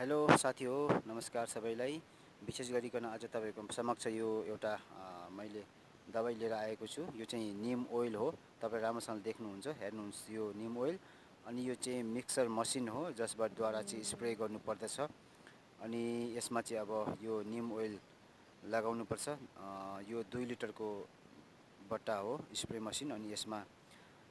Hello साथी हो, नमस्कार सबैलाई। विशेष गरिकन आज तपाईँको समक्ष यो एउटा मैले दबाई लिएर आएको छु। यो चाहिँ निम ओइल हो। तपाईँ राम्रोसँगले देख्नुहुन्छ, हेर्नुहुन्छ यो निम ओइल। अनि यो चाहिँ मिक्सर मसिन हो जसद्वारा चाहिँ स्प्रे गर्नुपर्दछ। अनि यसमा चाहिँ अब यो निम ओइल लगाउनुपर्छ। यो 2 लिटरको बट्टा हो स्प्रे मसिन। अनि यसमा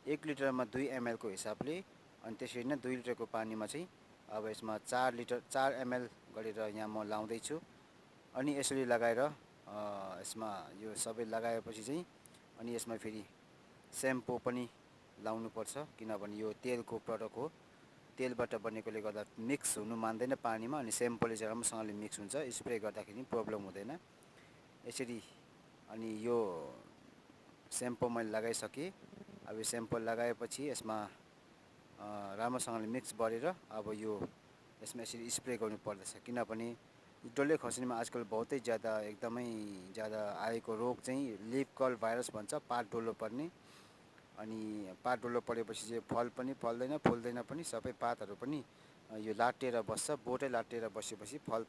1 लिटरमा 2 ml को हिसाबले, अनि त्यसरी नै 2 लिटरको पानीमा चाहिँ अब यसमा 4 ml गरेर यहाँ म लाउँदैछु। अनि यसरी लगाएर यसमा यो सबै लगाएपछि चाहिँ अनि यसमा फेरि सेम्पो पनि लाउनुपर्छ, किनभने यो तेलको प्रडक्ट हो। तेलबाट बनेकोले गर्दा मिक्स हुनु मान्दैन पानीमा, अनि सेम्पोले चाहिँ राम्रोसँगले मिक्स हुन्छ, स्प्रे गर्दाखेरि प्रब्लम हुँदैन यसरी। अनि यो सेम्पो मैले लगाइसकेँ। अब यो सेम्पो लगाएपछि यसमा राम्रोसँगले मिक्स गरेर अब यो यसमा यसरी स्प्रे गर्नुपर्दछ, किनभने डल्ले खोर्सानीमा आजकल बहुतै ज़्यादा एकदमै ज़्यादा आएको रोग चाहिँ लिफ कर्ल भाइरस भन्छ, पात डल्लो पर्ने। अनि पात डल्लो परेपछि चाहिँ फल पनि फल्दैन, फुल्दैन पनि, सबै पातहरू पनि यो लाटेर बस्छ। बोटै लाटेर बसेपछि फल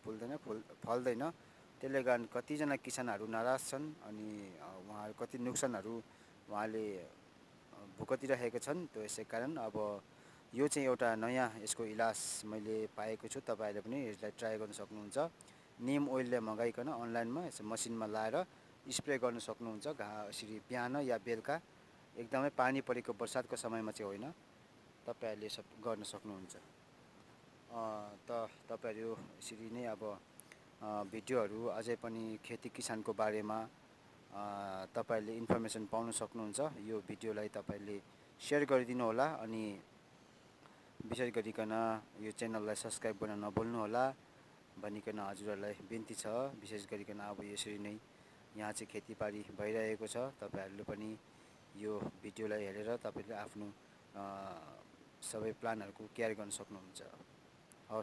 फल्दैन। त्यसले कारण कतिजना किसानहरू नाराज छन्। अनि उहाँहरू कति नोक्सानहरू उहाँले भुकतिरहेका छन्। त्यो यसै कारण अब यो चाहिँ एउटा नयाँ यसको इलाज मैले पाएको छु। तपाईँहरूले पनि यसलाई ट्राई गर्न सक्नुहुन्छ। निम ओइलले मगाइकन अनलाइनमा यसो मसिनमा लाएर स्प्रे गर्न सक्नुहुन्छ। यसरी बिहान या बेलुका, एकदमै पानी परेको बर्सातको समयमा चाहिँ होइन, तपाईँहरूले सब गर्न सक्नुहुन्छ। तपाईँहरू यसरी नै अब भिडियोहरू अझै पनि खेती किसानको बारेमा तपाईँहरूले इन्फर्मेसन पाउन सक्नुहुन्छ। यो भिडियोलाई तपाईँहरूले सेयर गरिदिनु होला। अनि विशेष गरिकन यो च्यानललाई सब्सक्राइब गर्न नभुल्नु होला भनिकन हजुरहरूलाई बिन्ती छ। विशेष गरिकन अब यसरी नै यहाँ चाहिँ खेतीबारी भइरहेको छ। तपाईँहरूले पनि यो भिडियोलाई हेरेर तपाईँले आफ्नो सबै प्लानहरूको केयर गर्न सक्नुहुन्छ।